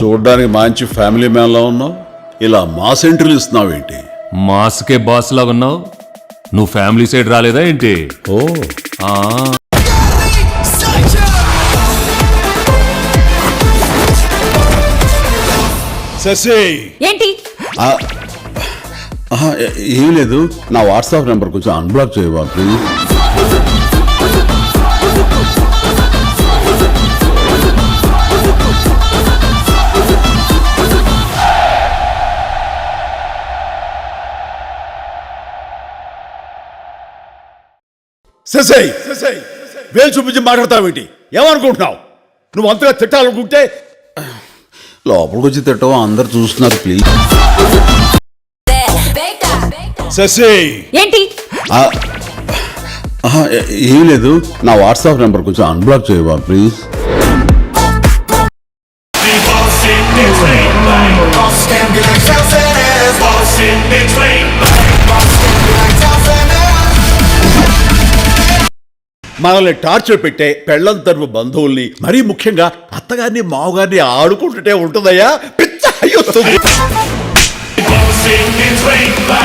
చూడ్డానికి మంచి family man లా ఉన్నావు, ఇలా మాస్ ఎంట్రీలు ఇస్తున్నావు ఏంటి? మాస్కే బాస్ లాగా ఉన్నావు. నువ్వు ఫ్యామిలీ సైడ్ రాలేదా ఏంటి? ఓ ఆ శశి, ఏంటి? ఏం లేదు, నా వాట్సాప్ నెంబర్ కొంచెం అన్బ్లాక్ చేయవా ప్లీజ్? శశి, వేలు చూపించి మాట్లాడతావేంటి? ఏమనుకుంటున్నావు? నువ్వు అంతగా తిట్టాలనుకుంటే లోపలికి వచ్చి తిట్టవా? అందరు చూస్తున్నారు ప్లీజ్. శశి, ఏంటి? ఏం లేదు, నా వాట్సాప్ నెంబర్ కొంచెం అన్బ్లాక్ చేయవా ప్లీజ్? మనల్ని టార్చర్ పెట్టే పెళ్లం తరపు బంధువుల్ని, మరీ ముఖ్యంగా అత్తగారిని మావగారిని ఆడుకుంటుంటే ఉంటుందయ్యా పిచ్చ.